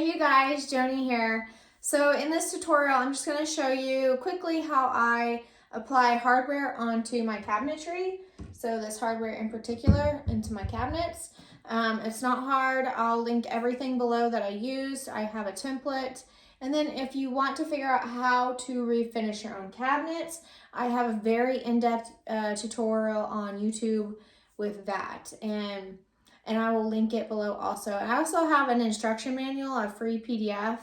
Hey you guys, Joni here. So in this tutorial, I'm just going to show you quickly how I apply hardware onto my cabinetry. So this hardware in particular into my cabinets. It's not hard. I'll link everything below that I used. I have a template. And then if you want to figure out how to refinish your own cabinets, I have a very in-depth tutorial on YouTube with that. And I will link it below also. I also have an instruction manual, a free PDF.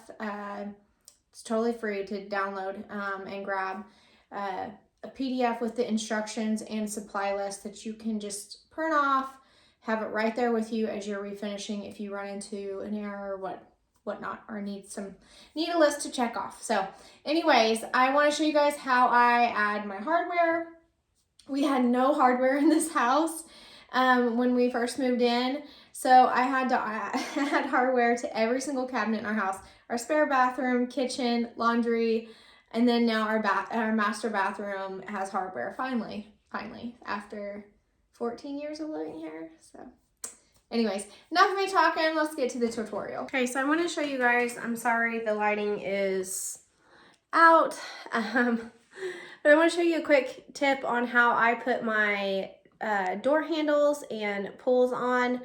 It's totally free to download and grab a PDF with the instructions and supply list that you can just print off, have it right there with you as you're refinishing if you run into an error or whatnot, or need a list to check off. So anyways, I want to show you guys how I add my hardware. We had no hardware in this house when we first moved in, so I had to add hardware to every single cabinet in our house. Our spare bathroom, kitchen, laundry, and then now our master bathroom has hardware finally after 14 years of living here. So anyways, enough of me talking, let's get to the tutorial. Okay, so I want to show you guys, I'm sorry the lighting is out, but I want to show you a quick tip on how I put my door handles and pulls on.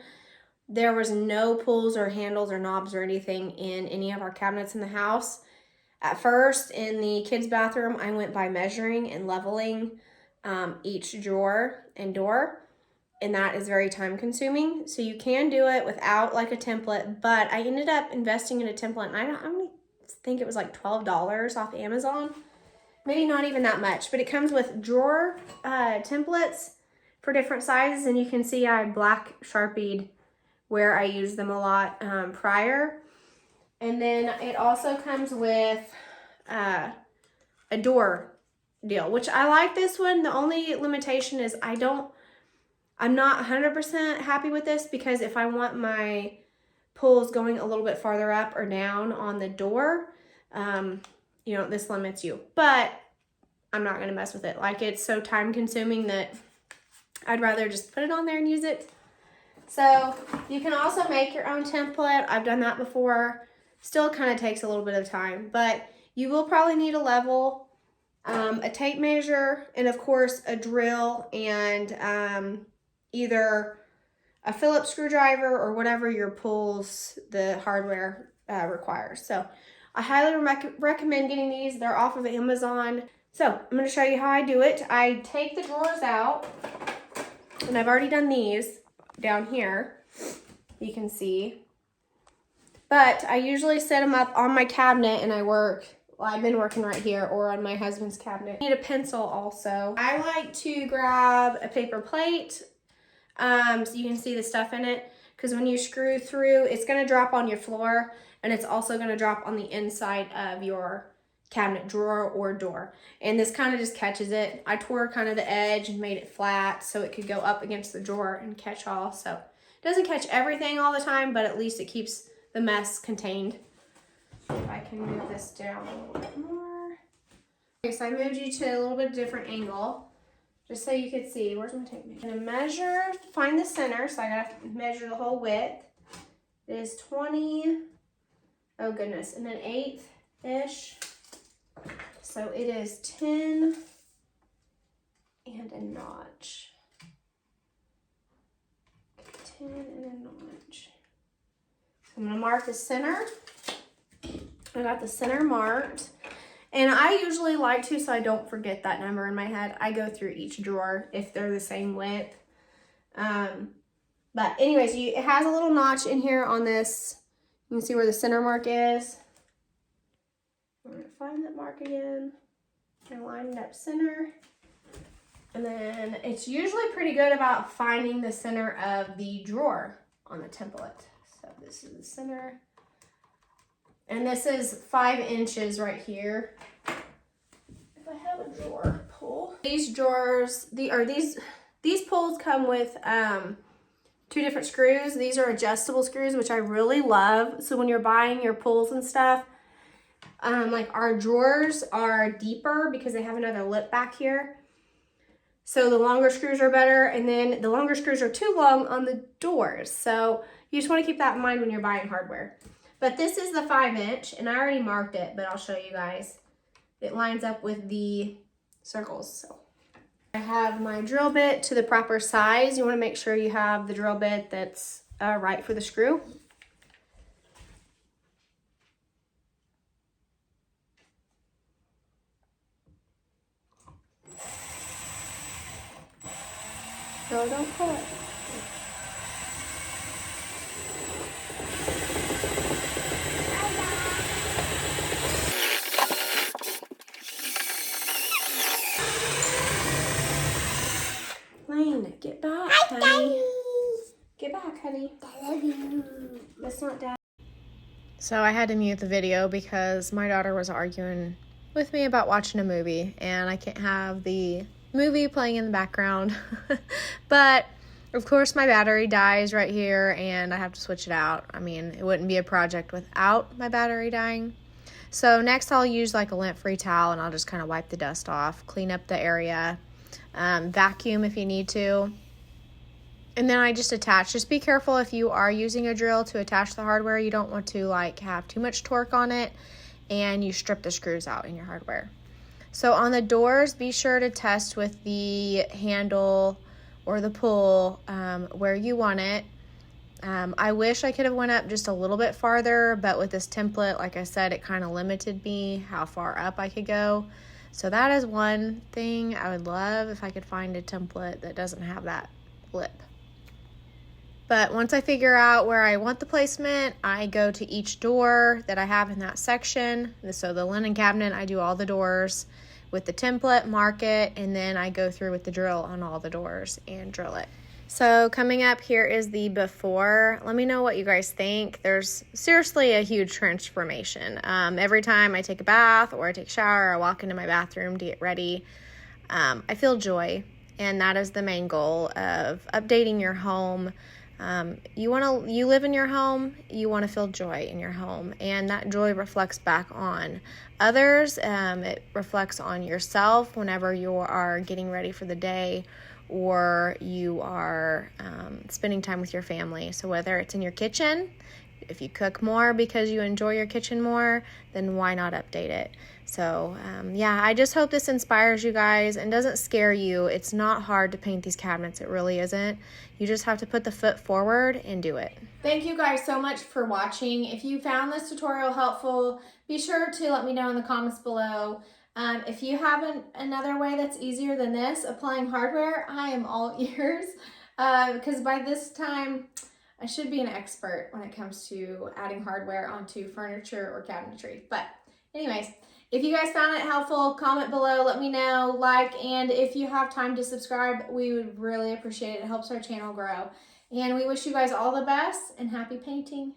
There was no pulls or handles or knobs or anything in any of our cabinets in the house. At first, in the kids' bathroom, I went by measuring and leveling each drawer and door, and that is very time consuming. So you can do it without like a template, but I ended up investing in a template, and I think it was like $12 off Amazon. Maybe not even that much, but it comes with drawer templates for different sizes, and you can see I black Sharpied where I used them a lot prior. And then it also comes with a door deal, which I like this one. The only limitation is I'm not 100% happy with this, because if I want my pulls going a little bit farther up or down on the door, this limits you. But I'm not going to mess with it. Like, it's so time consuming that I'd rather just put it on there and use it. So you can also make your own template. I've done that before. Still kind of takes a little bit of time, but you will probably need a level, a tape measure, and of course a drill, and either a Phillips screwdriver or whatever your pulls, the hardware requires. So I highly recommend getting these. They're off of Amazon. So I'm going to show you how I do it. I take the drawers out, and I've already done these down here, you can see. But I usually set them up on my cabinet and I work. Well, I've been working right here or on my husband's cabinet. I need a pencil also. I like to grab a paper plate so you can see the stuff in it, because when you screw through, it's going to drop on your floor, and it's also going to drop on the inside of your cabinet drawer or door, and this kind of just catches it. I tore kind of the edge and made it flat so it could go up against the drawer and catch all. So it doesn't catch everything all the time, but at least it keeps the mess contained. If I can move this down a little bit more. Okay, so I moved you to a little bit different angle just so you could see. Where's my tape measure? I'm gonna measure, find the center, so I gotta measure the whole width. It is 20, oh goodness, and then 1/8-ish. So it is 10 and a notch. 10 and a notch. So I'm gonna mark the center. I got the center marked. And I usually like to, so I don't forget that number in my head, I go through each drawer if they're the same width. But anyways, it has a little notch in here on this. You can see where the center mark is. I'm going to find that mark again and line it up center. And then it's usually pretty good about finding the center of the drawer on the template. So this is the center. And this is 5 inches right here. If I have a drawer pull. These drawers, these pulls come with 2 different screws. These are adjustable screws, which I really love. So when you're buying your pulls and stuff, like our drawers are deeper because they have another lip back here. So the longer screws are better, and then the longer screws are too long on the doors. So you just want to keep that in mind when you're buying hardware. But this is the 5-inch, and I already marked it, but I'll show you guys. It lines up with the circles. So I have my drill bit to the proper size. You want to make sure you have the drill bit that's right for the screw. No, don't pull it. Lane, get back, honey. Get back, honey. I love you. That's not Dad. So I had to mute the video because my daughter was arguing with me about watching a movie, and I can't have the movie playing in the background. But of course my battery dies right here and I have to switch it out. I mean, it wouldn't be a project without my battery dying. So next I'll use like a lint-free towel and I'll just kind of wipe the dust off, clean up the area, vacuum if you need to. And then I just attach. Just be careful if you are using a drill to attach the hardware. You don't want to like have too much torque on it and you strip the screws out in your hardware. So on the doors, be sure to test with the handle or the pull where you want it. I wish I could have went up just a little bit farther, but with this template, like I said, it kind of limited me how far up I could go. So that is one thing I would love if I could find a template that doesn't have that lip. But once I figure out where I want the placement, I go to each door that I have in that section. So the linen cabinet, I do all the doors with the template, mark it, and then I go through with the drill on all the doors and drill it. So coming up here is the before. Let me know what you guys think. There's seriously a huge transformation. Every time I take a bath or I take a shower, I walk into my bathroom to get ready, I feel joy. And that is the main goal of updating your home. You live in your home, you want to feel joy in your home, and that joy reflects back on others. It reflects on yourself whenever you are getting ready for the day or you are spending time with your family. So whether it's in your kitchen, if you cook more because you enjoy your kitchen more, then why not update it? So yeah, I just hope this inspires you guys and doesn't scare you. It's not hard to paint these cabinets. It really isn't. You just have to put the foot forward and do it. Thank you guys so much for watching. If you found this tutorial helpful, be sure to let me know in the comments below. If you have another way that's easier than this, applying hardware, I am all ears. Because by this time, I should be an expert when it comes to adding hardware onto furniture or cabinetry. But anyways, if you guys found it helpful, comment below, let me know, like, and if you have time to subscribe, we would really appreciate it. It helps our channel grow. And we wish you guys all the best and happy painting.